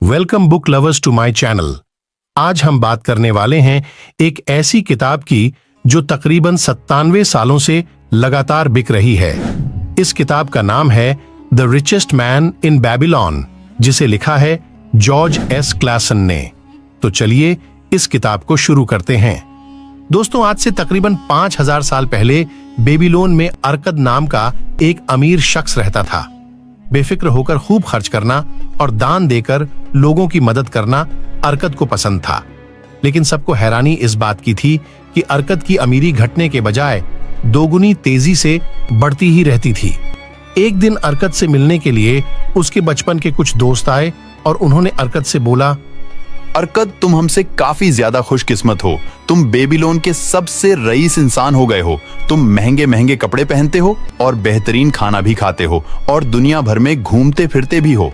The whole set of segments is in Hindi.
Welcome book lovers to my channel. आज हम बात करने वाले हैं एक ऐसी किताब की जो तकरीबन 97 सालों से लगातार बिक रही है। इस किताब का नाम है the richest man in Babylon, जिसे लिखा है जॉर्ज एस क्लासन ने। तो चलिए इस किताब को शुरू करते हैं। दोस्तों, आज से तकरीबन 5000 साल पहले बेबीलोन में अरकद नाम का एक अमीर शख्स रहता था। बेफिक्र होकर खूब खर्च करना और दान देकर लोगों की मदद करना अरकद को पसंद था। लेकिन सबको हैरानी इस बात की थी कि अरकद की अमीरी घटने के बजाय दोगुनी तेजी से बढ़ती ही रहती थी। एक दिन अरकद से मिलने के लिए उसके बचपन के कुछ दोस्त आए और उन्होंने अरकद से बोला, अरकद, तुम हमसे काफी ज्यादा खुशकिस्मत हो। तुम बेबीलोन के सबसे रईस इंसान हो गए हो। तुम महंगे महंगे कपड़े पहनते हो और बेहतरीन खाना भी खाते हो और दुनिया भर में घूमते फिरते भी हो।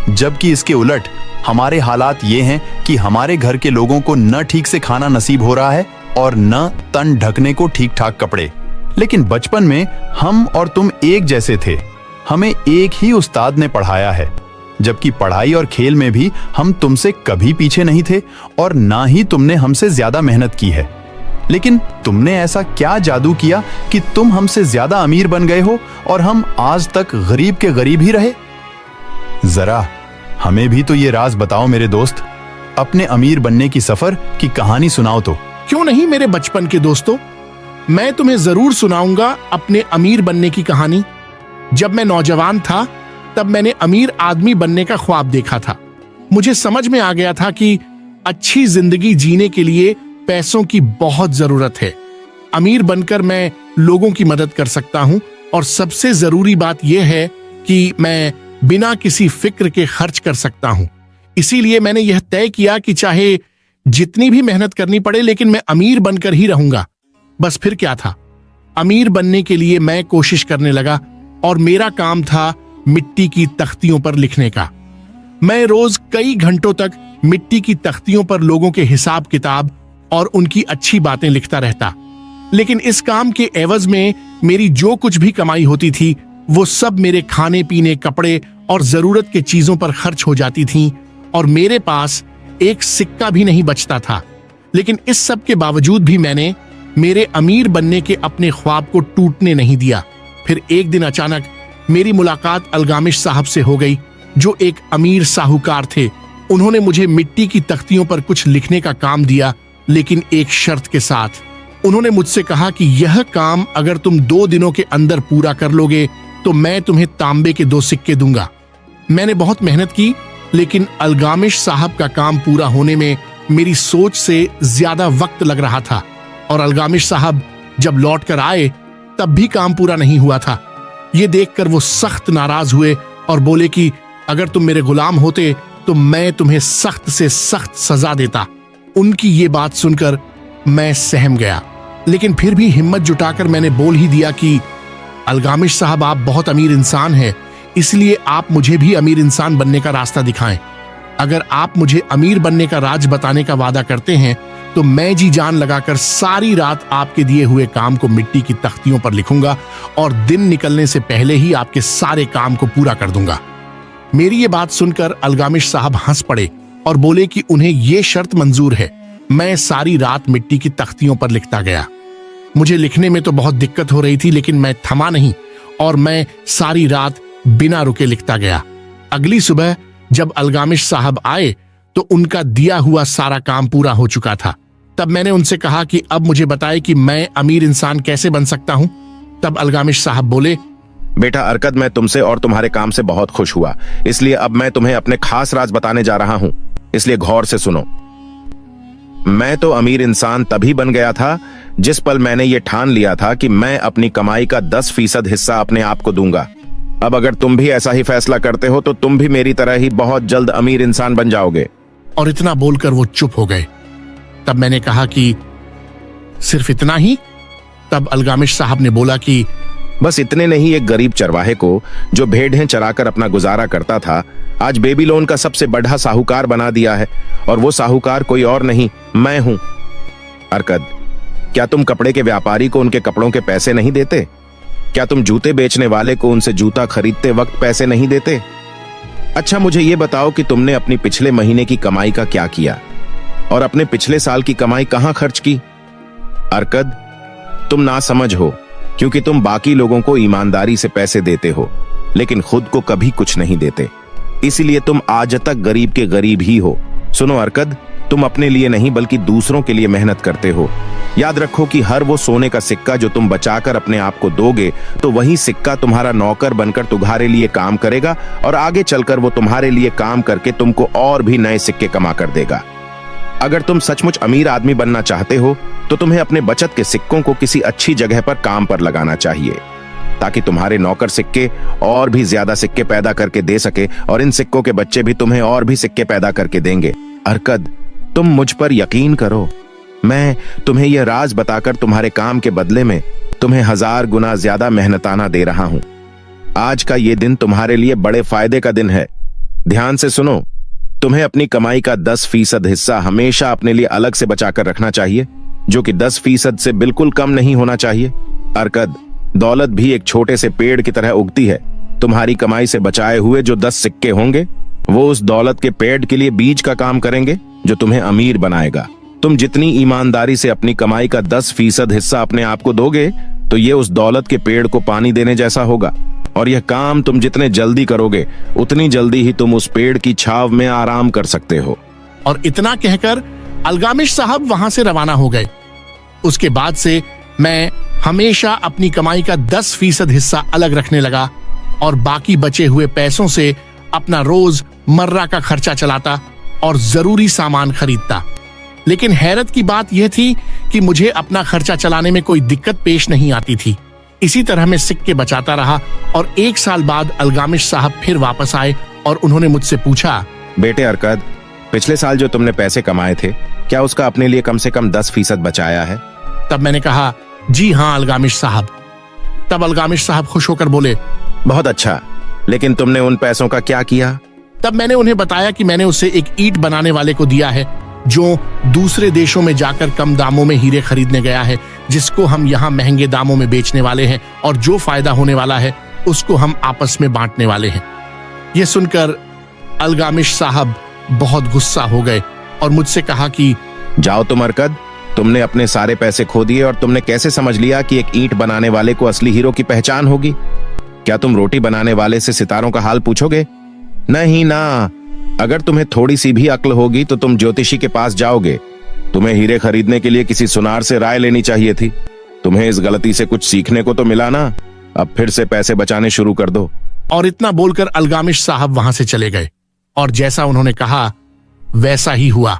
जबकि इसके उलट हमारे हालात ये हैं कि हमारे घर के लोगों को न ठीक से खाना नसीब हो रहा है और न तन ढकने को ठीक ठाक कपड़े। लेकिन बचपन में हम और तुम एक जैसे थे। हमें एक ही उस्ताद ने पढ़ाया है, जबकि पढ़ाई और खेल में भी हम तुमसे कभी पीछे नहीं थे और ना ही तुमने हमसे ज्यादा मेहनत की है। लेकिन तुमने ऐसा क्या जादू किया कि तुम हमसे ज्यादा अमीर बन गए हो और हम आज तक गरीब के गरीब ही रहे? जरा हमें भी तो ये राज बताओ मेरे दोस्त। अपने अमीर बनने की सफर की कहानी सुनाओ तो। क्यों नहीं मेरे बचपन के दोस्तों, मैं तुम्हें जरूर सुनाऊंगा अपने अमीर बनने की कहानी। जब मैं नौजवान था तब मैंने अमीर आदमी बनने का ख्वाब देखा था। मुझे समझ में आ गया था कि अच्छी जिंदगी जीने के लिए पैसों की बहुत जरूरत है। अमीर बनकर मैं लोगों की मदद कर सकता हूं और सबसे जरूरी बात यह है कि मैं बिना किसी फिक्र के खर्च कर सकता हूं। इसीलिए मैंने यह तय किया कि चाहे जितनी भी मेहनत करनी पड़े, लेकिन मैं अमीर बनकर ही रहूंगा। बस फिर क्या था, अमीर बनने के लिए मैं कोशिश करने लगा और मेरा काम था मिट्टी की तख्तियों पर लिखने का। मैं रोज कई घंटों तक मिट्टी की तख्तियों पर लोगों के हिसाब किताब और उनकी अच्छी बातें लिखता रहता। लेकिन इस काम के एवज में मेरी जो कुछ भी कमाई होती थी वो सब मेरे खाने पीने, कपड़े और जरूरत के चीजों पर खर्च हो जाती थी और मेरे पास एक सिक्का भी नहीं बचता था। लेकिन इस सब के बावजूद भी मैंने मेरे अमीर बनने के अपने ख्वाब को टूटने नहीं दिया। फिर एक दिन अचानक मेरी मुलाकात अलगामिश साहब से हो गई, जो एक अमीर साहूकार थे। उन्होंने मुझे मिट्टी की तख्तियों पर कुछ लिखने का काम दिया, लेकिन एक शर्त के साथ। उन्होंने मुझसे कहा कि यह काम अगर तुम 2 दिनों के अंदर पूरा कर लोगे तो मैं तुम्हें तांबे के 2 सिक्के दूंगा। मैंने बहुत मेहनत की, लेकिन अलगामिश साहब का काम पूरा होने में मेरी सोच से ज्यादा वक्त लग रहा था और अलगामिश साहब जब लौट कर आए तब भी काम पूरा नहीं हुआ था। ये देखकर वो सख्त नाराज हुए और बोले कि अगर तुम मेरे गुलाम होते तो मैं तुम्हें सख्त से सख्त सजा देता। उनकी ये बात सुनकर मैं सहम गया, लेकिन फिर भी हिम्मत जुटाकर मैंने बोल ही दिया कि अलगामिश साहब, आप बहुत अमीर इंसान हैं, इसलिए आप मुझे भी अमीर इंसान बनने का रास्ता दिखाएं। अगर आप मुझे अमीर बनने का राज बताने का वादा करते हैं तो मैं जी जान लगाकर सारी रात आपके दिए हुए काम को मिट्टी की तख्तियों पर लिखूंगा और दिन निकलने से पहले ही आपके सारे काम को पूरा कर दूंगा। मेरी ये बात सुनकर अलगामिश साहब हंस पड़े और बोले कि उन्हें ये शर्त मंजूर है। मैं सारी रात मिट्टी की तख्तियों पर लिखता गया। मुझे लिखने में तो बहुत दिक्कत हो रही थी, लेकिन मैं थमा नहीं और मैं सारी रात बिना रुके लिखता गया। अगली सुबह जब अलगामिश साहब आए तो उनका दिया हुआ सारा काम पूरा हो चुका था। तब मैंने उनसे कहा कि अब मुझे बताएं कि मैं अमीर इंसान कैसे बन सकता हूं। तब अलगामिश साहब बोले, बेटा अरकद, मैं तुमसे और तुम्हारे काम से बहुत खुश हुआ, इसलिए अब मैं तुम्हें अपने खास राज बताने जा रहा हूं, इसलिए गौर से सुनो। मैं तो अमीर इंसान तभी बन गया था जिस पल मैंने ये ठान लिया था कि मैं अपनी कमाई का 10% हिस्सा अपने आप को दूंगा। अब अगर तुम भी ऐसा ही फैसला करते हो तो तुम भी मेरी तरह ही बहुत जल्द अमीर इंसान बन जाओगे। और इतना बोलकर वो चुप हो गए। तब मैंने कहा कि सिर्फ इतना ही? तब अलगामिश साहब ने बोला कि बस इतने नहीं, एक गरीब चरवाहे को जो भेड़ें चराकर अपना गुजारा करता था, आज बेबीलोन का सबसे बड़ा साहूकार बना दिया है, और वो साहूकार कोई और नहीं, मैं हूं। अरकद, क्या तुम कपड़े के व्यापारी को उनके कपड़ों के पैसे नहीं देते? क्या तुम जूते बेचने वाले को उनसे जूता खरीदते वक्त पैसे नहीं देते? अच्छा, मुझे ये बताओ कि तुमने अपनी पिछले महीने की कमाई का क्या किया और अपने पिछले साल की कमाई कहां खर्च की? अरकद, तुम ना समझ हो, क्योंकि तुम बाकी लोगों को ईमानदारी से पैसे देते हो लेकिन खुद को कभी कुछ नहीं देते, इसीलिए तुम आज तक गरीब के गरीब ही हो। सुनो अरकद, तुम अपने लिए नहीं बल्कि दूसरों के लिए मेहनत करते हो। याद रखो कि हर वो सोने का सिक्का जो तुम बचाकर अपने आप को दोगे, तो वही सिक्का तुम्हारा नौकर बनकर तुम्हारे लिए काम करेगा और आगे चलकर वो तुम्हारे लिए काम करके तुमको और भी नए सिक्के कमा कर देगा। अगर तुम सचमुच अमीर आदमी बनना चाहते हो तो तुम्हें अपने बचत के सिक्कों को किसी अच्छी जगह पर काम पर लगाना चाहिए, ताकि तुम्हारे नौकर सिक्के और भी ज्यादा सिक्के पैदा करके दे सके और इन सिक्कों के बच्चे भी तुम्हें और भी सिक्के पैदा करके देंगे। अरकद, तुम मुझ पर यकीन करो, मैं तुम्हें यह राज बताकर तुम्हारे काम के बदले में तुम्हें 1000 गुना ज्यादा मेहनताना दे रहा हूं। आज का ये दिन तुम्हारे लिए बड़े फायदे का दिन है। ध्यान से सुनो, तुम्हें अपनी कमाई का 10% हिस्सा हमेशा अपने लिए अलग से बचाकर रखना चाहिए, जो कि 10% से बिल्कुल कम नहीं होना चाहिए। अरकद, दौलत भी एक छोटे से पेड़ की तरह उगती है। तुम्हारी कमाई से बचाए हुए जो 10 सिक्के होंगे वो उस दौलत के पेड़ के लिए बीज का काम करेंगे जो तुम्हें अमीर बनाएगा। तुम जितनी ईमानदारी से अपनी कमाई का 10% हिस्सा अपने आप को दोगे, तो ये उस दौलत के पेड़ को पानी देने जैसा होगा, और यह काम तुम जितने जल्दी करोगे उतनी जल्दी ही तुम उस पेड़ की छाव में आराम कर सकते हो। और इतना कहकर अलगामिश साहब वहां से रवाना हो गए। उसके बाद से मैं हमेशा अपनी कमाई का 10% हिस्सा अलग रखने लगा और बाकी बचे हुए पैसों से अपना रोज मर्रा का खर्चा चलाता और जरूरी सामान खरीदता। लेकिन हैरत की बात यह थी कि मुझे अपना खर्चा चलाने में कोई दिक्कत पेश नहीं आती थी। इसी तरह मैं सिक्के बचाता रहा और 1 साल बाद अलगामिश साहब फिर वापस आए और उन्होंने मुझसे पूछा, बेटे अरकद, पिछले साल जो तुमने पैसे कमाए थे, क्या उसका अपने लिए कम से कम 10% बचाया है? तब मैंने कहा, जी हाँ अलगामिश साहब। तब अलगामिश साहब खुश होकर बोले, बहुत अच्छा, लेकिन तुमने उन पैसों का क्या किया? तब मैंने उन्हें बताया कि मैंने उसे एक ईंट बनाने वाले को दिया है जो दूसरे देशों में जाकर कम दामों में हीरे खरीदने गया है, जिसको हम यहाँ महंगे दामों में बेचने वाले हैं, और जो फायदा होने वाला है उसको हम आपस में बांटने वाले हैं। यह सुनकर अलगामिश साहब बहुत गुस्सा हो गए और मुझसे कहा कि जाओ तुम अरकद, तुमने अपने सारे पैसे खो दिए और तुमने कैसे समझ लिया कि एक ईंट बनाने वाले को असली हीरो की पहचान होगी? क्या तुम रोटी बनाने वाले से सितारों का हाल पूछोगे? नहीं ना। अगर तुम्हें थोड़ी सी भी अक्ल होगी तो तुम ज्योतिषी के पास जाओगे। तुम्हें हीरे खरीदने के लिए किसी सुनार से राय लेनी चाहिए थी। तुम्हें इस गलती से कुछ सीखने को तो मिला ना। अब फिर से पैसे बचाने शुरू कर दो। और इतना बोलकर अलगामिश साहब वहां से चले गए और जैसा उन्होंने कहा वैसा ही हुआ।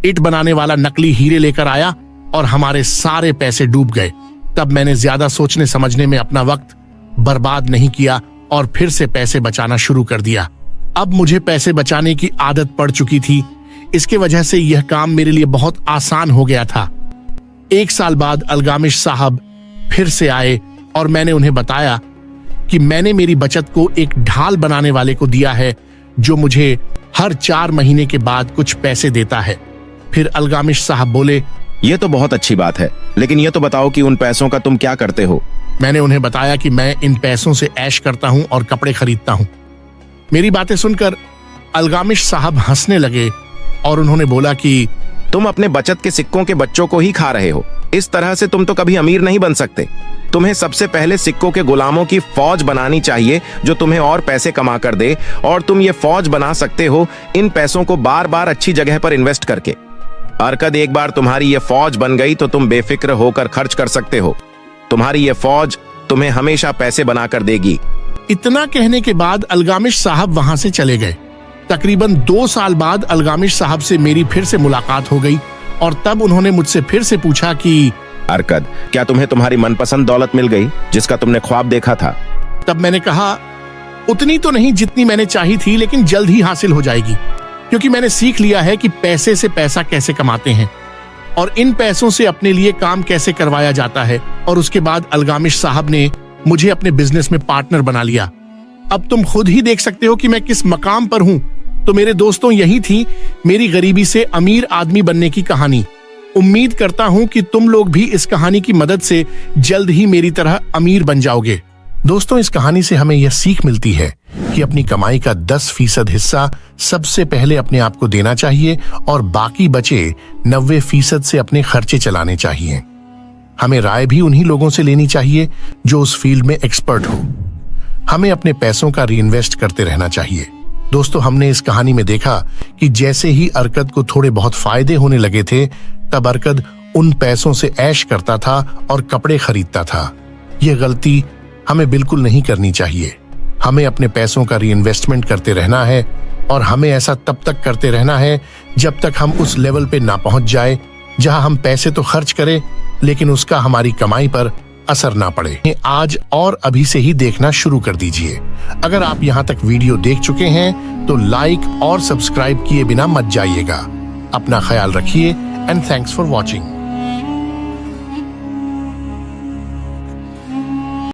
ईंट बनाने वाला नकली हीरे लेकर आया और हमारे सारे पैसे डूब गए। तब मैंने ज्यादा सोचने समझने में अपना वक्त बर्बाद नहीं किया और फिर से पैसे बचाना शुरू कर दिया। अब मुझे पैसे बचाने की आदत पड़ चुकी थी। इसके वजह से यह काम मेरे लिए बहुत आसान हो गया था। 1 साल बाद अलगामिश साहब फिर से आए और मैंने उन्हें बताया कि मैंने मेरी बचत को एक ढाल बनाने वाले को दिया है जो मुझे हर 4 महीने के बाद कुछ पैसे देता है। फिर अलगामिश साहब बोले, यह तो बहुत अच्छी बात है, लेकिन यह तो बताओ कि उन पैसों का तुम क्या करते हो? मैंने उन्हें बताया कि मैं इन पैसों से ऐश करता हूं और कपड़े खरीदता हूं। मेरी बातें सुनकर अलगामिश साहब हंसने लगे और उन्होंने बोला कि तुम अपने बचत के सिक्कों के बच्चों को ही खा रहे हो। इस तरह से तुम तो कभी अमीर नहीं बन सकते। तुम्हें सबसे पहले सिक्कों के गुलामों की फौज बनानी चाहिए जो तुम्हें और पैसे कमा कर दे, और तुम ये फौज बना सकते हो इन पैसों को बार बार अच्छी जगह पर इन्वेस्ट करके। अरकद, एक बार तुम्हारी ये फौज बन गई तो तुम बेफिक्र होकर खर्च कर सकते हो। तुम्हारी ये फौज तुम्हें हमेशा पैसे बनाकर देगी। इतना कहने के बाद अलगामिश साहब वहां से चले गए। तकरीबन 2 साल बाद अलगामिश साहब से मेरी फिर से मुलाकात हो गई और तब उन्होंने मुझसे फिर से पूछा कि अरकद, क्या तुम्हें तुम्हारी मनपसंद दौलत मिल गई जिसका तुमने ख्वाब देखा था? तब मैंने कहा, उतनी तो नहीं जितनी मैंने चाही थी, लेकिन जल्द ही हासिल हो जाएगी, क्योंकि मैंने सीख लिया है कि पैसे से पैसा कैसे कमाते हैं और इन पैसों से अपने लिए काम कैसे करवाया जाता है। और उसके बाद अलगामिश साहब ने मुझे अपने बिजनेस में पार्टनर बना लिया। अब तुम खुद ही देख सकते हो कि मैं किस मकाम पर हूं। तो मेरे दोस्तों, यही थी मेरी गरीबी से अमीर आदमी बनने की कहानी। उम्मीद करता हूं कि तुम लोग भी इस कहानी की मदद से जल्द ही मेरी तरह अमीर बन जाओगे। दोस्तों, इस कहानी से हमें यह सीख मिलती है कि अपनी कमाई का 10% हिस्सा सबसे पहले अपने आप को देना चाहिए और बाकी बचे 90% से अपने खर्चे चलाने चाहिए। हमें राय भी उन्हीं लोगों से लेनी चाहिए जो उस फील्ड में एक्सपर्ट हो। हमें अपने पैसों का रीइन्वेस्ट करते रहना चाहिए। दोस्तों, हमने इस कहानी में देखा कि जैसे ही अरकद को थोड़े बहुत फायदे होने लगे थे, तब अरकद उन पैसों से ऐश करता था और कपड़े खरीदता था। यह गलती हमें बिल्कुल नहीं करनी चाहिए। हमें अपने पैसों का रीइन्वेस्टमेंट करते रहना है और हमें ऐसा तब तक करते रहना है जब तक हम उस लेवल पे ना पहुंच जाए जहां हम पैसे तो खर्च करें लेकिन उसका हमारी कमाई पर असर ना पड़े। आज और अभी से ही देखना शुरू कर दीजिए। अगर आप यहां तक वीडियो देख चुके हैं तो लाइक और सब्सक्राइब किए बिना मत जाइएगा। अपना ख्याल रखिए एंड थैंक्स फॉर वॉचिंग।